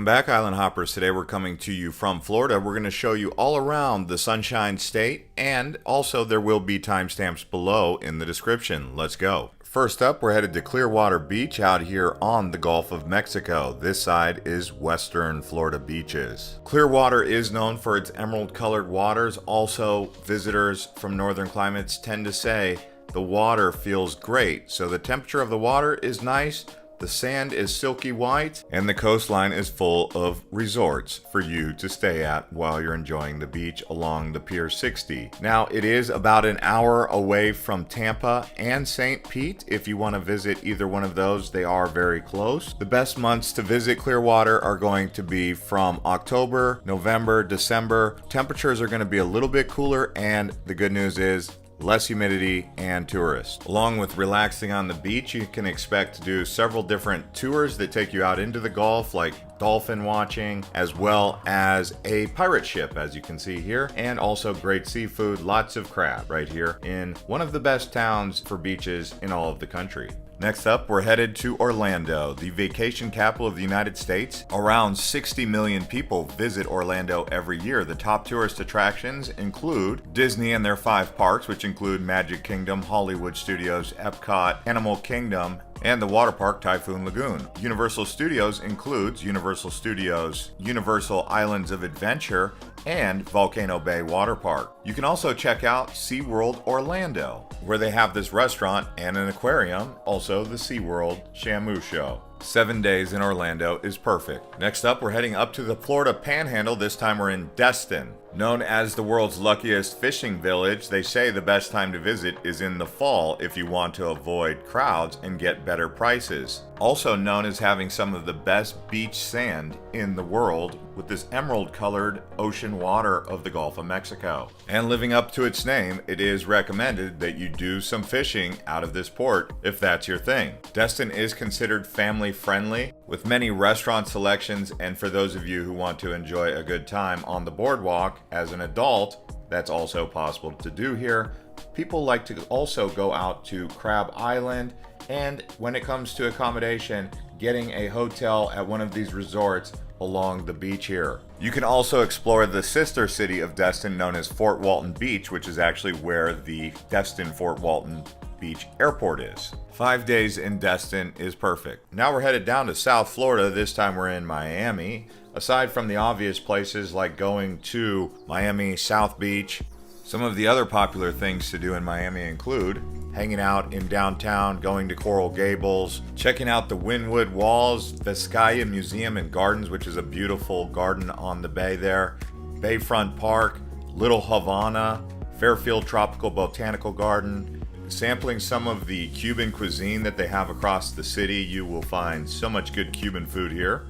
back, Island Hoppers. Today we're coming to you from Florida. We're going to show you all around the Sunshine State, and also there will be timestamps below in the description. Let's go. First up, we're headed to Clearwater Beach out here on the Gulf of Mexico. This side is Western Florida beaches. Clearwater is known for its emerald-colored waters. Also, visitors from northern climates tend to say the water feels great. So the temperature of the water is nice. The sand is silky white, and the coastline is full of resorts for you to stay at while you're enjoying the beach along the Pier 60. Now, it is about an hour away from Tampa and St. Pete. If you want to visit either one of those, they are very close. The best months to visit Clearwater are going to be from October, November, December. Temperatures are going to be a little bit cooler, and the good news is less humidity and tourists. Along with relaxing on the beach, you can expect to do several different tours that take you out into the Gulf, like dolphin watching, as well as a pirate ship, as you can see here, and also great seafood, lots of crab right here in one of the best towns for beaches in all of the country. Next up, we're headed to Orlando, the vacation capital of the United States. Around 60 million people visit Orlando every year. The top tourist attractions include Disney and their 5 parks, which include Magic Kingdom, Hollywood Studios, Epcot, Animal Kingdom, and the water park Typhoon Lagoon. Universal Studios includes Universal Studios, Universal Islands of Adventure, and Volcano Bay Water Park. You can also check out SeaWorld Orlando, where they have this restaurant and an aquarium, also the SeaWorld Shamu Show. 7 days in Orlando is perfect. Next up, we're heading up to the Florida Panhandle. This time we're in Destin. Known as the world's luckiest fishing village, they say the best time to visit is in the fall if you want to avoid crowds and get better prices. Also known as having some of the best beach sand in the world with this emerald-colored ocean water of the Gulf of Mexico. And living up to its name, it is recommended that you do some fishing out of this port if that's your thing. Destin is considered family-friendly with many restaurant selections, and for those of you who want to enjoy a good time on the boardwalk as an adult, that's also possible to do here. People like to also go out to Crab Island, and when it comes to accommodation, getting a hotel at one of these resorts along the beach here. You can also explore the sister city of Destin known as Fort Walton Beach, which is actually where the Destin Fort Walton Beach Airport is. 5 days in Destin is perfect. Now we're headed down to South Florida. This time we're in Miami. Aside from the obvious places like going to Miami South Beach, some of the other popular things to do in Miami include hanging out in downtown, going to Coral Gables, checking out the Wynwood Walls, Vizcaya Museum and Gardens, which is a beautiful garden on the bay there, Bayfront Park, Little Havana, Fairfield Tropical Botanical Garden. Sampling some of the Cuban cuisine that they have across the city, you will find so much good Cuban food here.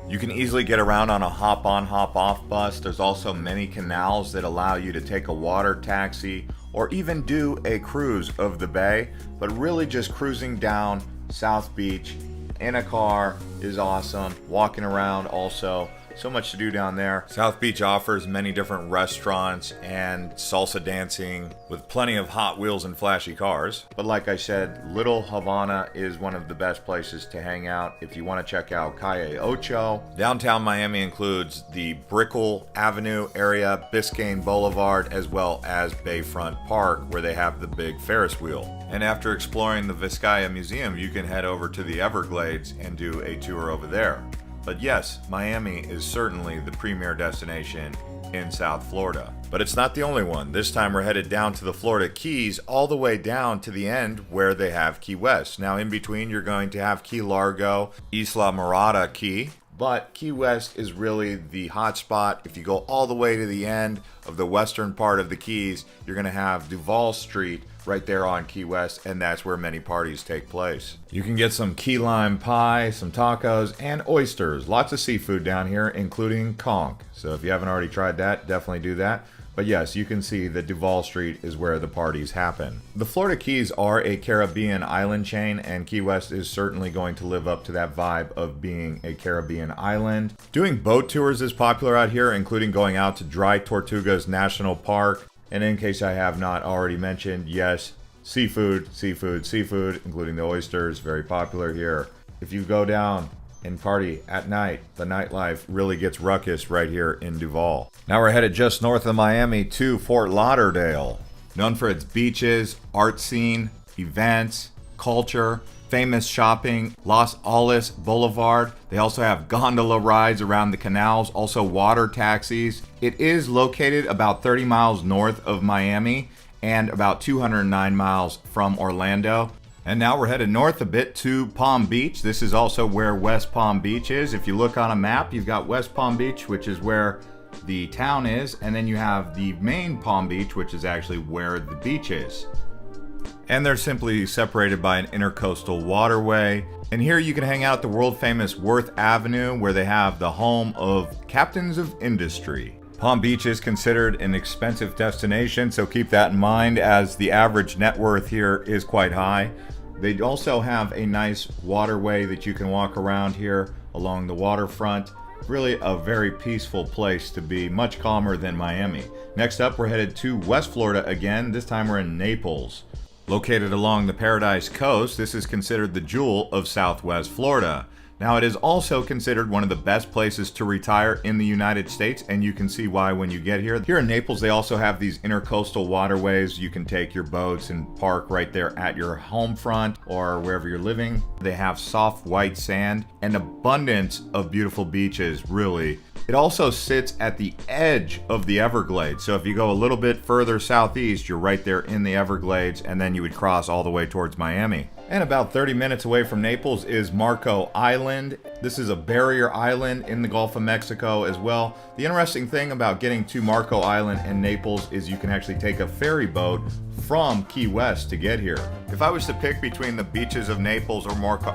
You can easily get around on a hop-on, hop-off bus. There's also many canals that allow you to take a water taxi or even do a cruise of the bay, but really just cruising down South Beach in a car is awesome. Walking around also. So much to do down there. South Beach offers many different restaurants and salsa dancing with plenty of Hot Wheels and flashy cars. But like I said, Little Havana is one of the best places to hang out if you want to check out Calle Ocho. Downtown Miami includes the Brickell Avenue area, Biscayne Boulevard, as well as Bayfront Park, where they have the big Ferris wheel. And after exploring the Vizcaya Museum, you can head over to the Everglades and do a tour over there. But yes, Miami is certainly the premier destination in South Florida. But it's not the only one. This time we're headed down to the Florida Keys, all the way down to the end where they have Key West. Now in between you're going to have Key Largo, Isla Mirada Key, but Key West is really the hot spot. If you go all the way to the end of the western part of the Keys, you're going to have Duval Street right there on Key West, and that's where many parties take place. You can get some key lime pie, some tacos, and oysters. Lots of seafood down here, including conch. So if you haven't already tried that, definitely do that. But yes, you can see that Duval Street is where the parties happen. The Florida Keys are a Caribbean island chain, and Key West is certainly going to live up to that vibe of being a Caribbean island. Doing boat tours is popular out here, including going out to Dry Tortugas National Park. And in case I have not already mentioned, yes, seafood, including the oysters, very popular here. If you go down and party at night. The nightlife really gets ruckus right here in Duval. Now we're headed just north of Miami to Fort Lauderdale. Known for its beaches, art scene, events, culture, famous shopping, Los Olas Boulevard. They also have gondola rides around the canals, also water taxis. It is located about 30 miles north of Miami and about 209 miles from Orlando. And now we're headed north a bit to Palm Beach. This is also where West Palm Beach is. If you look on a map, you've got West Palm Beach, which is where the town is, and then you have the main Palm Beach, which is actually where the beach is. And they're simply separated by an intercoastal waterway. And here you can hang out at the world famous Worth Avenue, where they have the home of captains of industry. Palm Beach is considered an expensive destination, so keep that in mind as the average net worth here is quite high. They also have a nice waterway that you can walk around here along the waterfront. Really a very peaceful place to be, much calmer than Miami. Next up, we're headed to West Florida again. This time we're in Naples. Located along the Paradise Coast, this is considered the jewel of Southwest Florida. Now, it is also considered one of the best places to retire in the United States, and you can see why when you get here. Here in Naples, they also have these intercoastal waterways. You can take your boats and park right there at your home front or wherever you're living. They have soft white sand and abundance of beautiful beaches, really. It also sits at the edge of the Everglades. So if you go a little bit further southeast, you're right there in the Everglades, and then you would cross all the way towards Miami. And about 30 minutes away from Naples is Marco Island. This is a barrier island in the Gulf of Mexico as well. The interesting thing about getting to Marco Island and Naples is you can actually take a ferry boat from Key West to get here. If I was to pick between the beaches of Naples or Marco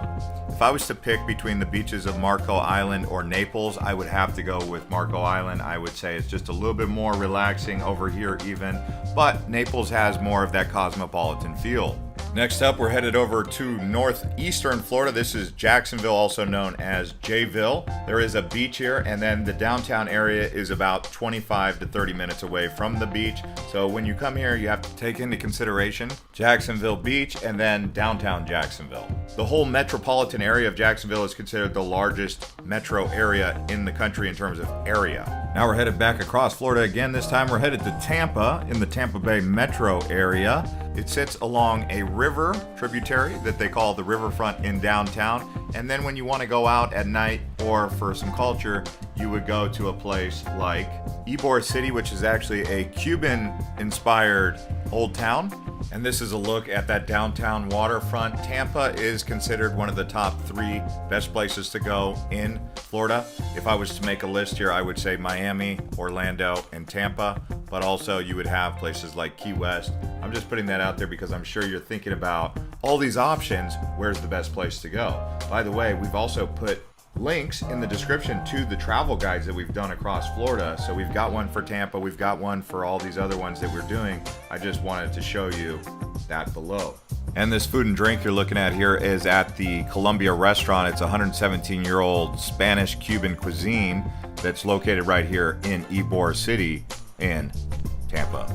Island or Naples, I would have to go with Marco Island. I would say it's just a little bit more relaxing over here even, but Naples has more of that cosmopolitan feel. Next up, we're headed over to northeastern Florida. This is Jacksonville, also known as Jayville. There is a beach here, and then the downtown area is about 25 to 30 minutes away from the beach. So when you come here, you have to take into consideration Jacksonville Beach and then downtown Jacksonville. The whole metropolitan area of Jacksonville is considered the largest metro area in the country in terms of area. Now we're headed back across Florida again. This time we're headed to Tampa in the Tampa Bay metro area. It sits along a river tributary that they call the riverfront in downtown. And then when you want to go out at night or for some culture, you would go to a place like Ybor City, which is actually a Cuban-inspired old town. And this is a look at that downtown waterfront. Tampa is considered one of the top 3 best places to go in Florida. If I was to make a list here, I would say Miami, Orlando, and Tampa. But also you would have places like Key West. I'm just putting that out there because I'm sure you're thinking about all these options. Where's the best place to go? By the way, we've also put links in the description to the travel guides that we've done across Florida. So we've got one for Tampa, we've got one for all these other ones that we're doing. I just wanted to show you that below. And this food and drink you're looking at here is at the Columbia restaurant. It's a 117-year-old Spanish Cuban cuisine that's located right here in Ybor City in Tampa.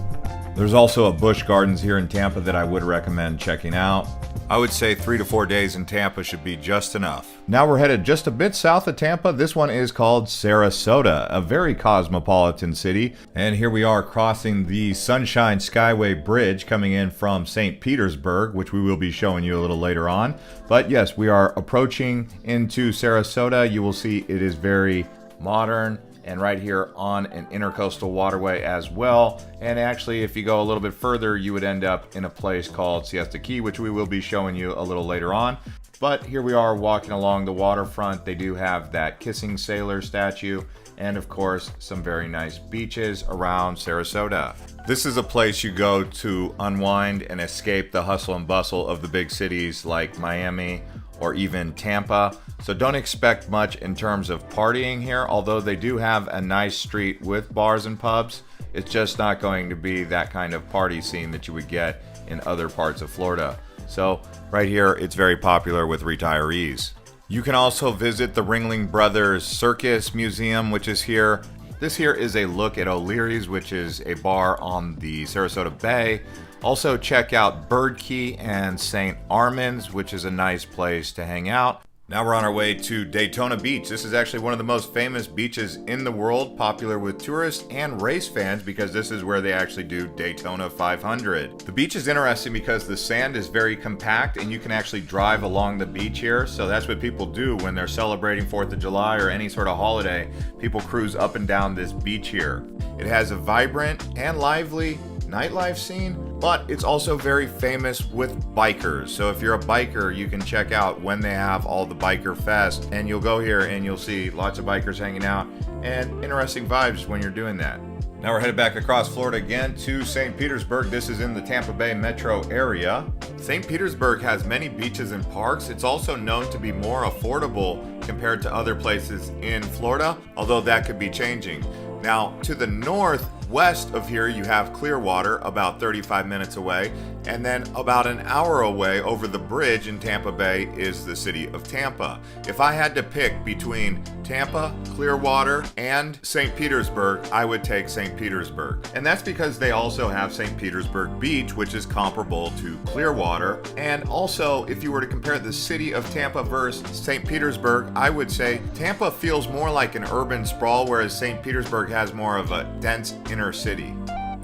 There's also a Busch Gardens here in Tampa that I would recommend checking out. I would say 3 to 4 days in Tampa should be just enough. Now we're headed just a bit south of Tampa. This one is called Sarasota, a very cosmopolitan city. And here we are crossing the Sunshine Skyway Bridge coming in from St. Petersburg, which we will be showing you a little later on. But yes, we are approaching into Sarasota. You will see it is very modern and right here on an intercoastal waterway as well. And actually, if you go a little bit further, you would end up in a place called Siesta Key, which we will be showing you a little later on. But here we are walking along the waterfront. They do have that kissing sailor statue, and of course, some very nice beaches around Sarasota. This is a place you go to unwind and escape the hustle and bustle of the big cities like Miami or even Tampa. So don't expect much in terms of partying here, although they do have a nice street with bars and pubs. It's just not going to be that kind of party scene that you would get in other parts of Florida. So right here, it's very popular with retirees. You can also visit the Ringling Brothers Circus Museum, which is here. This here is a look at O'Leary's, which is a bar on the Sarasota Bay. Also check out Bird Key and St. Armand's, which is a nice place to hang out. Now we're on our way to Daytona Beach. This is actually one of the most famous beaches in the world, popular with tourists and race fans because this is where they actually do Daytona 500. The beach is interesting because the sand is very compact and you can actually drive along the beach here. So that's what people do when they're celebrating 4th of July or any sort of holiday. People cruise up and down this beach here. It has a vibrant and lively nightlife scene, but it's also very famous with bikers. So if you're a biker, you can check out when they have all the biker fest, and you'll go here and you'll see lots of bikers hanging out and interesting vibes when you're doing that. Now we're headed back across Florida again to St. Petersburg. This is in the Tampa Bay metro area. St. Petersburg has many beaches and parks. It's also known to be more affordable compared to other places in Florida, although that could be changing. Now, to the northwest of here, you have Clearwater, about 35 minutes away, and then about an hour away over the bridge in Tampa Bay is the city of Tampa. If I had to pick between Tampa, Clearwater, and St. Petersburg, I would take St. Petersburg. And that's because they also have St. Petersburg Beach, which is comparable to Clearwater. And also, if you were to compare the city of Tampa versus St. Petersburg, I would say Tampa feels more like an urban sprawl, whereas St. Petersburg has more of a dense inner city.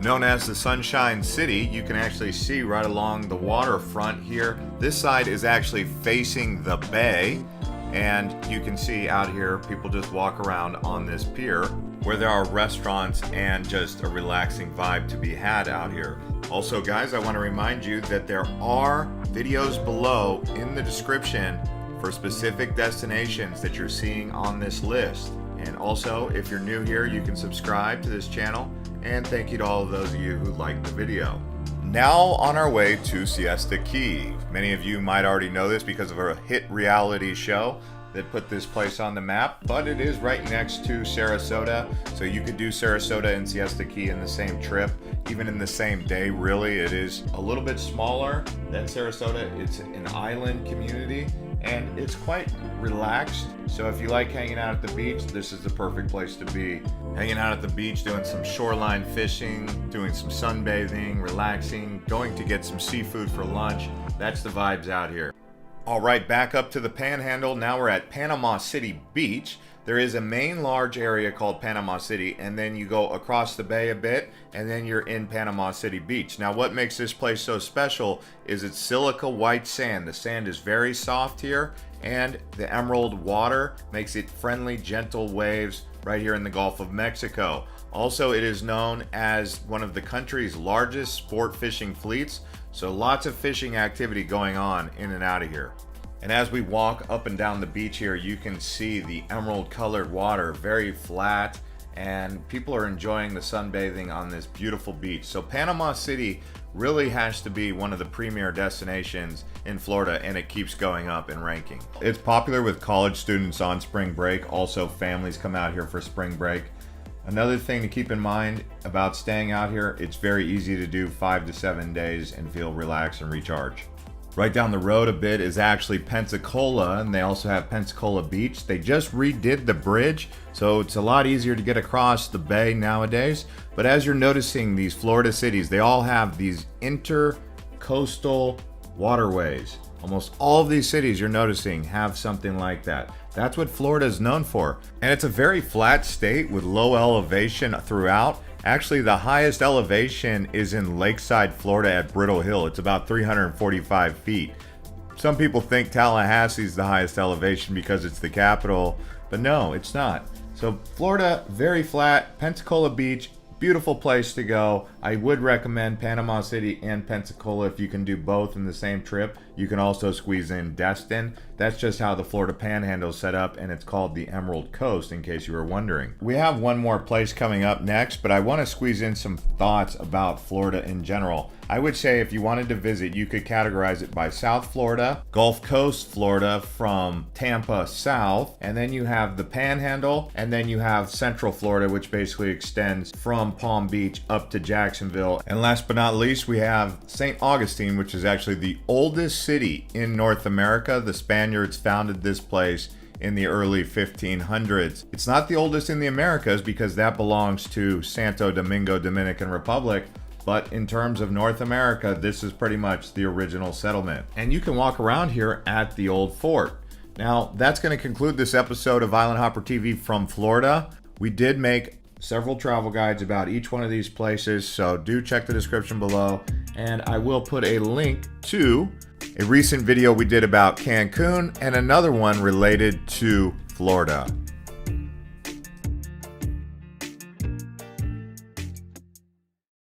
Known as the Sunshine City, you can actually see right along the waterfront here. This side is actually facing the bay, and you can see out here people just walk around on this pier where there are restaurants and just a relaxing vibe to be had out here. Also, guys, I want to remind you that there are videos below in the description for specific destinations that you're seeing on this list. And also, if you're new here, you can subscribe to this channel. And thank you to all of those of you who liked the video. Now on our way to Siesta Key. Many of you might already know this because of a hit reality show that put this place on the map, but it is right next to Sarasota. So you could do Sarasota and Siesta Key in the same trip, even in the same day, really. It is a little bit smaller than Sarasota. It's an island community, and it's quite relaxed. So if you like hanging out at the beach, this is the perfect place to be. Hanging out at the beach, doing some shoreline fishing, doing some sunbathing, relaxing, going to get some seafood for lunch. That's the vibes out here. All right, back up to the Panhandle. Now we're at Panama City Beach. There is a main large area called Panama City, and then you go across the bay a bit, and then you're in Panama City Beach. Now, what makes this place so special is its silica white sand. The sand is very soft here, and the emerald water makes it friendly, gentle waves right here in the Gulf of Mexico. Also, it is known as one of the country's largest sport fishing fleets, so lots of fishing activity going on in and out of here. And as we walk up and down the beach here, you can see the emerald colored water, very flat, and people are enjoying the sunbathing on this beautiful beach. So Panama City really has to be one of the premier destinations in Florida, and it keeps going up in ranking. It's popular with college students on spring break. Also, families come out here for spring break. Another thing to keep in mind about staying out here, it's very easy to do 5 to 7 days and feel relaxed and recharge. Right down the road a bit is actually Pensacola, and they also have Pensacola Beach. They just redid the bridge, so it's a lot easier to get across the bay nowadays. But as you're noticing, these Florida cities, they all have these intercoastal waterways. Almost all of these cities you're noticing have something like that. That's what Florida is known for. And it's a very flat state with low elevation throughout. Actually, the highest elevation is in Lakeside, Florida at Brittle Hill. It's about 345 feet. Some people think Tallahassee is the highest elevation because it's the capital, but no, it's not. So Florida, very flat. Pensacola Beach, beautiful place to go. I would recommend Panama City and Pensacola if you can do both in the same trip. You can also squeeze in Destin. That's just how the Florida Panhandle is set up, and it's called the Emerald Coast, in case you were wondering. We have one more place coming up next, but I want to squeeze in some thoughts about Florida in general. I would say if you wanted to visit, you could categorize it by South Florida, Gulf Coast Florida from Tampa south, and then you have the Panhandle, and then you have Central Florida, which basically extends from Palm Beach up to Jacksonville. And last but not least, we have St. Augustine, which is actually the oldest city in North America. The Spaniards founded this place in the early 1500s. It's not the oldest in the Americas because that belongs to Santo Domingo, Dominican Republic. But in terms of North America, this is pretty much the original settlement. And you can walk around here at the old fort. Now, that's going to conclude this episode of Island Hopper TV from Florida. We did make several travel guides about each one of these places, so do check the description below. And I will put a link to a recent video we did about Cancun and another one related to Florida.